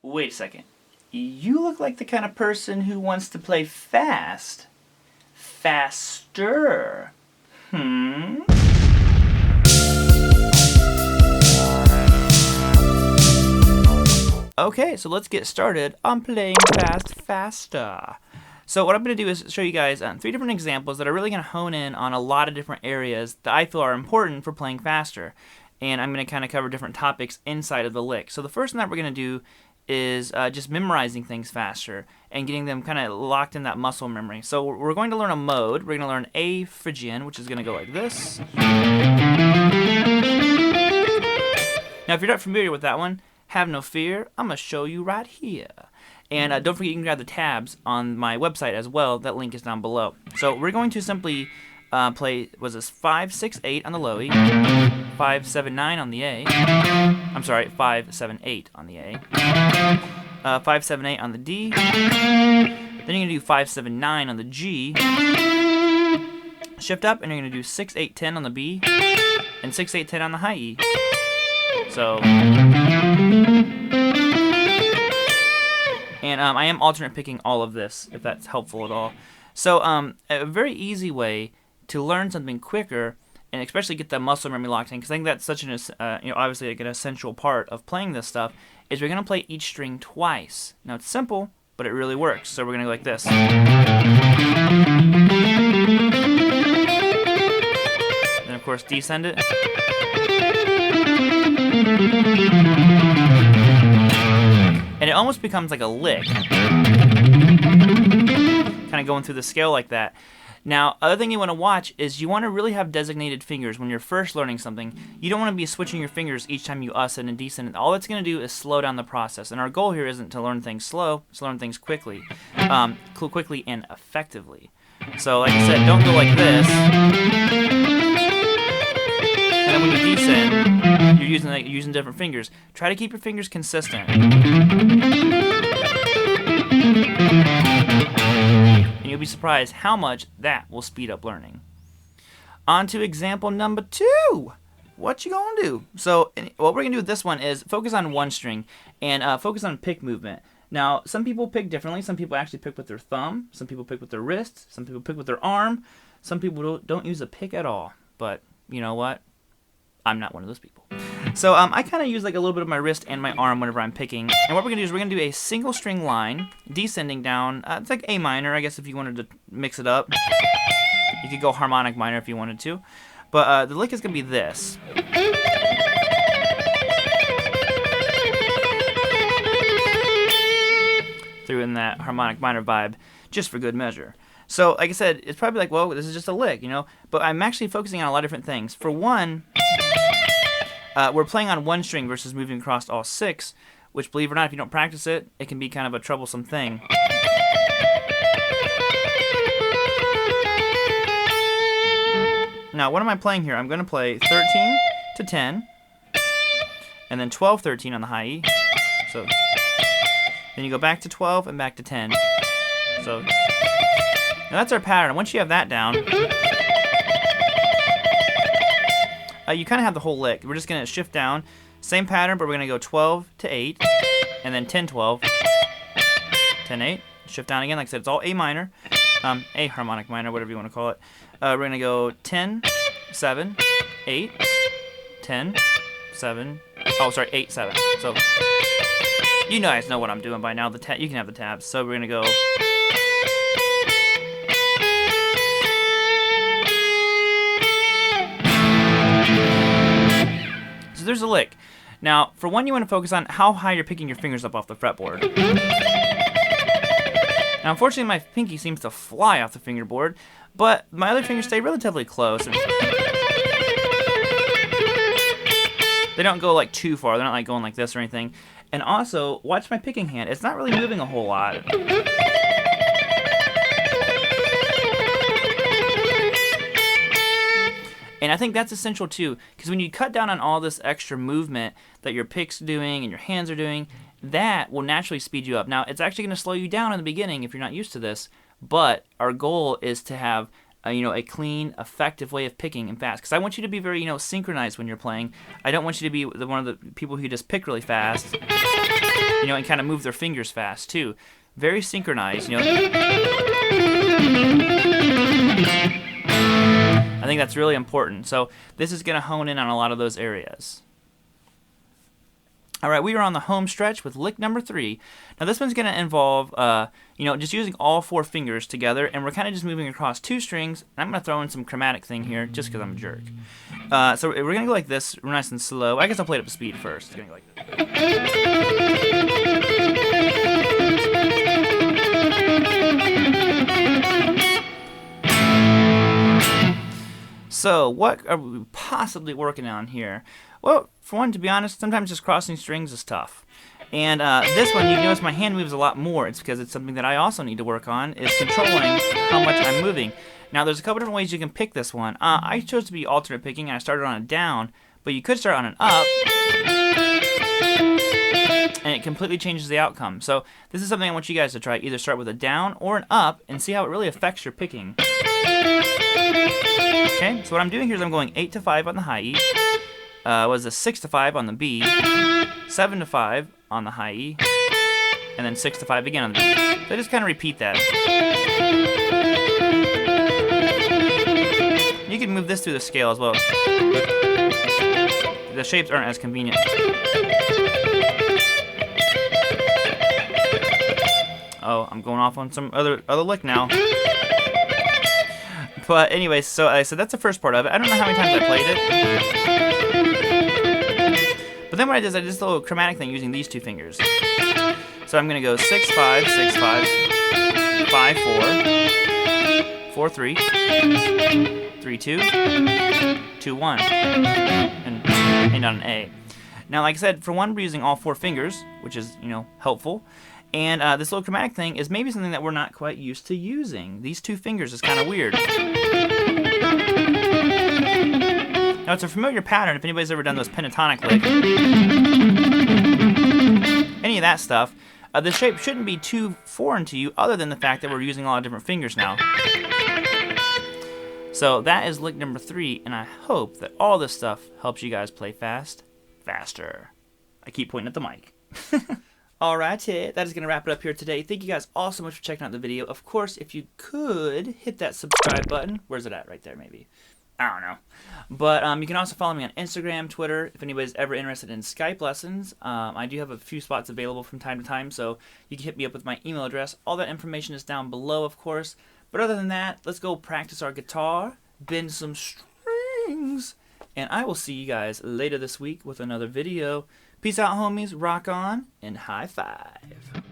Wait a second. You look like the kind of person who wants to play fast. Faster. Okay, so let's get started on playing faster. So what I'm going to do is show you guys 3 different examples that are really going to hone in on a lot of different areas that I feel are important for playing faster. And I'm going to kind of cover different topics inside of the lick. So the first thing that we're going to do is just memorizing things faster and getting them kind of locked in that muscle memory. So we're going to learn a mode. We're going to learn A Phrygian, which is going to go like this. Now if you're not familiar with that one, have no fear. I'm going to show you right here. And don't forget you can grab the tabs on my website as well. That link is down below. So we're going to simply play, was this 5, 6, 8 on the low E, 5, 7, 9 on the A. I'm sorry, 5, 7, 8 on the A. 5, 7, 8 on the D. Then you're going to do 5, 7, 9 on the G. Shift up and you're going to do 6, 8, 10 on the B. And 6, 8, 10 on the high E. So... And I am alternate picking all of this, if that's helpful at all. So a very easy way to learn something quicker, and especially get the muscle memory locked in, because I think that's such an obviously like an essential part of playing this stuff, is we're going to play each string twice. Now it's simple, but it really works. So we're going to go like this. Then of course descend it. And it almost becomes like a lick. Kind of going through the scale like that. Now, other thing you want to watch is you want to really have designated fingers when you're first learning something. You don't want to be switching your fingers each time you ascend and descend. All it's going to do is slow down the process. And our goal here isn't to learn things slow, it's to learn things quickly. Quickly and effectively. So, like I said, don't go like this. And then when you descend, you're using different fingers. Try to keep your fingers consistent. And you'll be surprised how much that will speed up learning. On to example number 2. What you gonna do? So what we're gonna do with this one is focus on one string and focus on pick movement. Now, some people pick differently. Some people actually pick with their thumb. Some people pick with their wrist. Some people pick with their arm. Some people don't use a pick at all. But you know what? I'm not one of those people. So I kind of use like a little bit of my wrist and my arm whenever I'm picking. And what we're going to do is we're going to do a single string line, descending down. It's like A minor, I guess, if you wanted to mix it up. You could go harmonic minor if you wanted to. But the lick is going to be this. Threw in that harmonic minor vibe just for good measure. So, like I said, it's probably like, well, this is just a lick, you know? But I'm actually focusing on a lot of different things. For one... we're playing on one string versus moving across all 6, which, believe it or not, if you don't practice it, it can be kind of a troublesome thing. Now, what am I playing here? I'm going to play 13 to 10, and then 12, 13 on the high E. So then you go back to 12 and back to 10. So now that's our pattern. Once you have that down, you kind of have the whole lick. We're just going to shift down. Same pattern, but we're going to go 12 to 8, and then 10, 12, 10, 8. Shift down again. Like I said, it's all A minor, A harmonic minor, whatever you want to call it. We're going to go 10, 7, 8, 10, 7, oh, sorry, 8, 7. So, you guys know what I'm doing by now. You can have the tabs. So we're going to go... So there's a lick. Now, for one, you want to focus on how high you're picking your fingers up off the fretboard. Now, unfortunately, my pinky seems to fly off the fingerboard, but my other fingers stay relatively close. They don't go like too far. They're not like going like this or anything. And also, watch my picking hand. It's not really moving a whole lot. And I think that's essential too, because when you cut down on all this extra movement that your pick's doing and your hands are doing, that will naturally speed you up. Now, it's actually going to slow you down in the beginning if you're not used to this, but our goal is to have a clean, effective way of picking and fast. Because I want you to be very, synchronized when you're playing. I don't want you to be one of the people who just pick really fast. you know, and kind of move their fingers fast too. Very synchronized, you know. I think that's really important. So this is going to hone in on a lot of those areas. All right, we are on the home stretch with lick number 3. Now this one's going to involve, you know, just using all 4 fingers together, and we're kind of just moving across 2 strings. And I'm going to throw in some chromatic thing here, just because I'm a jerk. So we're going to go like this, nice and slow. I guess I'll play it up to speed first. It's going to go like this. So what are we possibly working on here? Well, for one, to be honest, sometimes just crossing strings is tough. And this one, you notice my hand moves a lot more. It's because it's something that I also need to work on, is controlling how much I'm moving. Now, there's a couple different ways you can pick this one. I chose to be alternate picking, and I started on a down, but you could start on an up, and it completely changes the outcome. So this is something I want you guys to try. Either start with a down or an up, and see how it really affects your picking. Okay, so what I'm doing here is I'm going 8 to 5 on the high E. Was a 6 to 5 on the B, 7 to 5 on the high E, and then 6 to 5 again on the B. So I just kind of repeat that. You can move this through the scale as well. The shapes aren't as convenient. Oh, I'm going off on some other lick now. But anyways, so that's the first part of it. I don't know how many times I played it. But then what I did is I did this little chromatic thing using these 2 fingers. So I'm going to go 6, 5, 6, 5, 5, 4, 4, 3, 3, 2, 2, 1, and end on an A. Now, like I said, for one, we're using all 4 fingers, which is, you know, helpful. And this little chromatic thing is maybe something that we're not quite used to using. These 2 fingers is kind of weird. Now, it's a familiar pattern if anybody's ever done those pentatonic licks. Any of that stuff. The shape shouldn't be too foreign to you other than the fact that we're using a lot of different fingers now. So that is lick number 3, and I hope that all this stuff helps you guys play faster. I keep pointing at the mic. Alrighty, that is going to wrap it up here today. Thank you guys all so much for checking out the video. Of course, if you could hit that subscribe button. Where's it at? Right there, maybe. I don't know. But you can also follow me on Instagram, Twitter, if anybody's ever interested in Skype lessons. I do have a few spots available from time to time, so you can hit me up with my email address. All that information is down below, of course. But other than that, let's go practice our guitar, bend some strings, and I will see you guys later this week with another video. Peace out, homies. Rock on, and high five.